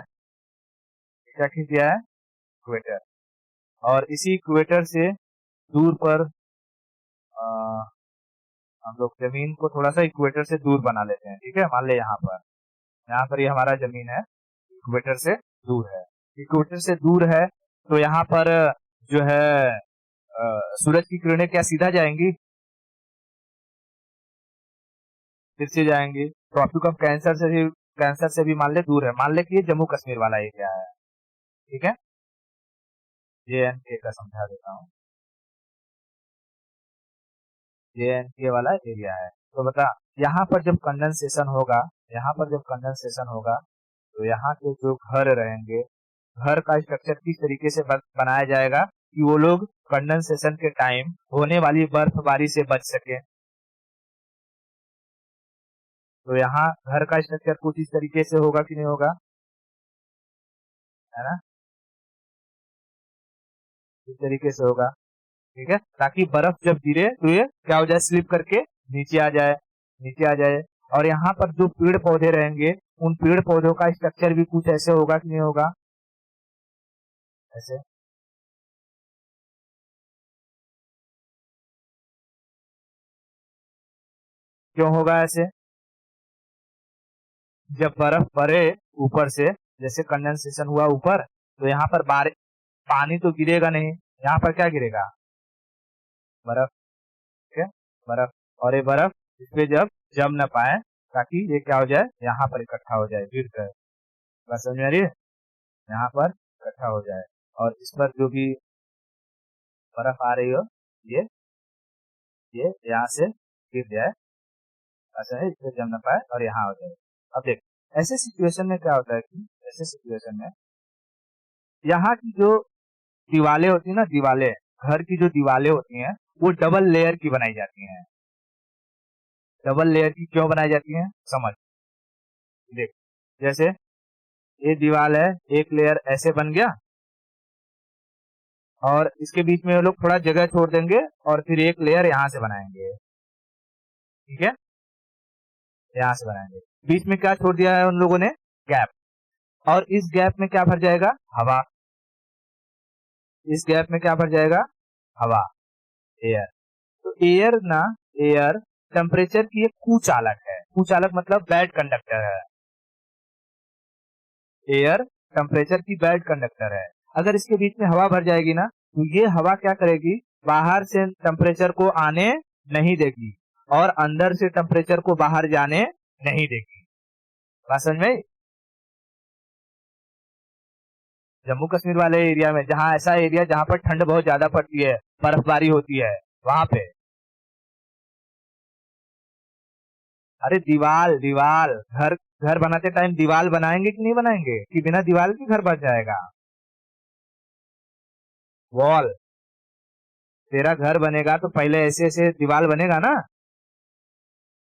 क्या खींच दिया है? इक्वेटर। और इसी इक्वेटर से दूर पर हम लोग जमीन को थोड़ा सा इक्वेटर से दूर बना लेते हैं, ठीक है। मान ले यहाँ पर ये हमारा जमीन है, इक्वेटर से दूर है, इक्वेटर से दूर है, तो यहाँ पर जो है सूरज की किरणें क्या सीधा जाएंगी? तिरछे जाएंगी। तो आप कब कैंसर से भी मान ले दूर है, मान ले कि ये जम्मू कश्मीर वाला एरिया है, ठीक है। JNK का समझा देता हूँ, JNK वाला एरिया है। तो बता, यहाँ पर जब कंडेंसेशन होगा, यहाँ पर जब कंडेंसेशन होगा तो यहाँ के जो घर रहेंगे, घर का स्ट्रक्चर किस तरीके से बनाया जाएगा कि वो लोग कंडेंसेशन के टाइम होने वाली बर्फबारी से बच सके। तो यहाँ घर का स्ट्रक्चर कुछ इस तरीके से होगा कि नहीं होगा, है ना, इस तरीके से होगा। ठीक है, ताकि बर्फ जब गिरे तो ये क्या हो जाए, स्लिप करके नीचे आ जाए, नीचे आ जाए। और यहाँ पर जो पेड़ पौधे रहेंगे उन पेड़ पौधों का स्ट्रक्चर भी कुछ ऐसे होगा कि नहीं होगा, ऐसे। क्यों होगा ऐसे? जब बर्फ पड़े ऊपर से, जैसे कंडेंसेशन हुआ ऊपर, तो यहाँ पर बारिश, पानी तो गिरेगा नहीं, यहाँ पर क्या गिरेगा, बर्फ। ठीक है, बर्फ। और ये बर्फ इस पे जब जम ना पाए, ताकि ये क्या हो जाए, यहाँ पर इकट्ठा हो जाए गिर कर। बात समझ में आ रही है, यहाँ पर इकट्ठा हो जाए, और इस पर जो भी बर्फ आ रही हो, ये ये यहाँ से गिर जाए, ऐसा है, इस पे जम ना पाए और यहाँ हो जाए। अब देख, ऐसे सिचुएशन में क्या होता है कि ऐसे सिचुएशन में यहाँ की जो दीवारें होती है ना, दीवारें, घर की जो दीवारें होती हैं वो डबल लेयर की बनाई जाती हैं। डबल लेयर की क्यों बनाई जाती हैं, समझ। देख, जैसे ये दीवार है, एक लेयर ऐसे बन गया, और इसके बीच में वो लोग थोड़ा जगह छोड़ देंगे और फिर एक लेयर यहाँ से बनाएंगे। ठीक है, यहाँ से बनाएंगे, बीच में क्या छोड़ दिया है उन लोगों ने, गैप। और इस गैप में क्या भर जाएगा, हवा। इस गैप में क्या भर जाएगा, हवा, एयर। तो एयर ना, एयर टेम्परेचर की एक कुचालक है। कुचालक मतलब बैड कंडक्टर है। एयर टेम्परेचर की बैड कंडक्टर है। अगर इसके बीच में हवा भर जाएगी ना, तो ये हवा क्या करेगी, बाहर से टेम्परेचर को आने नहीं देगी और अंदर से टेम्परेचर को बाहर जाने नहीं देगी। बात समझ में? जम्मू कश्मीर वाले एरिया में, जहाँ ऐसा एरिया जहाँ पर ठंड बहुत ज्यादा पड़ती है, बर्फबारी होती है, वहां पे, अरे दीवाल, दीवाल, घर, घर बनाते टाइम दीवाल बनाएंगे कि नहीं बनाएंगे, कि बिना दीवाल के घर बन जाएगा, वॉल। तेरा घर बनेगा तो पहले ऐसे ऐसे दीवाल बनेगा ना,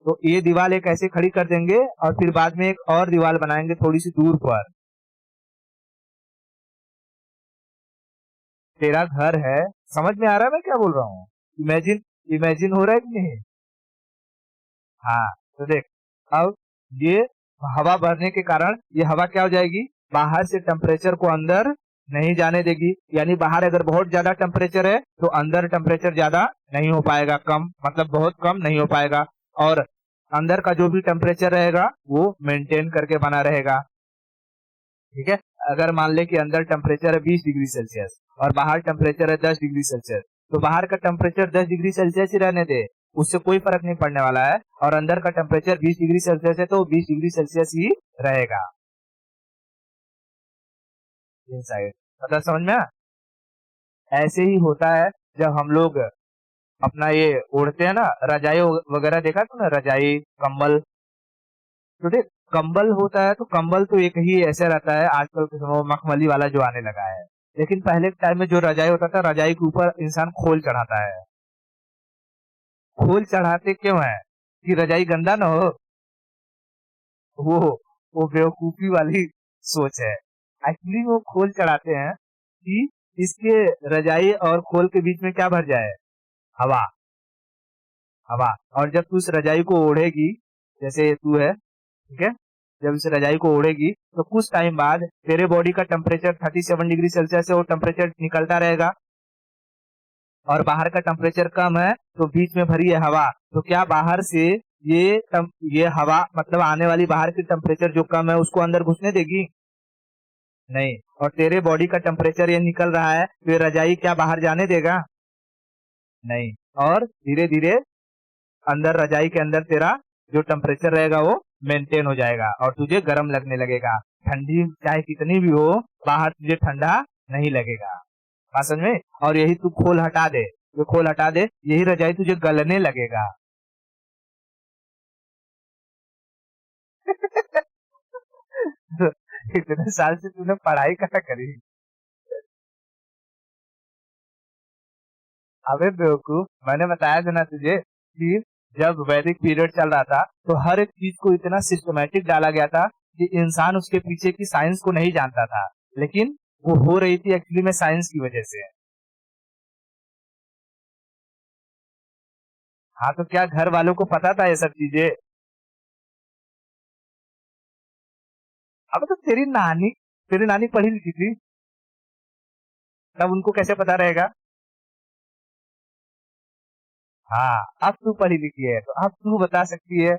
तो ये दीवाल एक ऐसे खड़ी कर देंगे और फिर बाद में एक और दीवाल बनाएंगे थोड़ी सी दूर पर। तेरा घर है, समझ में आ रहा है मैं क्या बोल रहा हूँ, इमेजिन, इमेजिन हो रहा है कि नहीं। हाँ, तो देख, अब ये हवा भरने के कारण ये हवा क्या हो जाएगी, बाहर से टेम्परेचर को अंदर नहीं जाने देगी। यानी बाहर अगर बहुत ज्यादा टेम्परेचर है तो अंदर टेम्परेचर ज्यादा नहीं हो पाएगा, कम मतलब बहुत कम नहीं हो पाएगा। और अंदर का जो भी टेम्परेचर रहेगा वो मेंटेन करके बना रहेगा। ठीक है, अगर मान ले कि अंदर टेम्परेचर है 20 डिग्री सेल्सियस और बाहर टेम्परेचर है 10 डिग्री सेल्सियस, तो बाहर का टेम्परेचर 10 डिग्री सेल्सियस ही रहने दे, उससे कोई फर्क नहीं पड़ने वाला है। और अंदर का टेम्परेचर 20 डिग्री सेल्सियस है तो 20 डिग्री सेल्सियस ही रहेगा इनसाइड। मतलब समझ में आया? ऐसे ही होता है जब हम लोग अपना ये ओढ़ते हैं ना, रजाई वगैरह, देखा तो ना, रजाई, कंबल। तो देख, कंबल होता है तो कंबल तो एक ही ऐसे रहता है, आजकल के समय में मखमली वाला जो आने लगा है। लेकिन पहले के टाइम में जो रजाई होता था, रजाई के ऊपर इंसान खोल चढ़ाता है। खोल चढ़ाते क्यों है, कि रजाई गंदा ना हो। वो वो बेवकूफी वाली सोच है। एक्चुअली वो खोल चढ़ाते हैं कि इसके रजाई और खोल के बीच में क्या भर जाए, हवा, हवा। और जब तू इस रजाई को ओढ़ेगी, जैसे तू है, ठीक है, जब इस रजाई को ओढ़ेगी तो कुछ टाइम बाद तेरे बॉडी का टेम्परेचर 37 डिग्री सेल्सियस है, वो टेम्परेचर निकलता रहेगा और बाहर का टेम्परेचर कम है, तो बीच में भरी है हवा, तो क्या बाहर से ये हवा मतलब आने वाली बाहर की टेम्परेचर जो कम है उसको अंदर घुसने देगी, नहीं। और तेरे बॉडी का टेम्परेचर ये निकल रहा है तो ये रजाई क्या बाहर जाने देगा, नहीं। और धीरे धीरे अंदर रजाई के अंदर तेरा जो टेम्परेचर रहेगा वो मेंटेन हो जाएगा और तुझे गर्म लगने लगेगा। ठंडी चाहे कितनी भी हो, बाहर तुझे ठंडा नहीं लगेगा। बात समझ में? और यही तू खोल हटा दे, जो खोल हटा दे, यही रजाई तुझे गलने लगेगा। तो इतने साल से तूने पढ़ाई कहाँ करी। अबे बेवकूफ, मैंने बताया था ना तुझे कि जब वैदिक पीरियड चल रहा था तो हर एक चीज को इतना सिस्टमेटिक डाला गया था कि इंसान उसके पीछे की साइंस को नहीं जानता था, लेकिन वो हो रही थी एक्चुअली में साइंस की वजह से। हाँ, तो क्या घर वालों को पता था ये सब चीजें? अब तो तेरी नानी पढ़ी लिखी थी, तब उनको कैसे पता रहेगा? हाँ, अब तू पढ़ी लिखी है तो अब तू बता सकती है।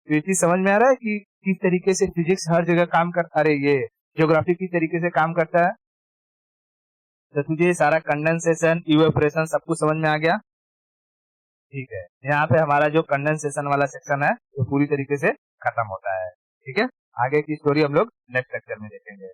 तो ये चीज समझ में आ रहा है कि किस तरीके से फिजिक्स हर जगह काम कर, अरे ये ज्योग्राफी किस तरीके से काम करता है। तो तुझे सारा कंडेंसेशन, इवेपोरेशन सब कुछ समझ में आ गया? ठीक है, यहाँ पे हमारा जो कंडेंसेशन वाला सेक्शन है वो पूरी तरीके से खत्म होता है। ठीक है, आगे की स्टोरी हम लोग नेक्स्ट लेक्चर में देखेंगे।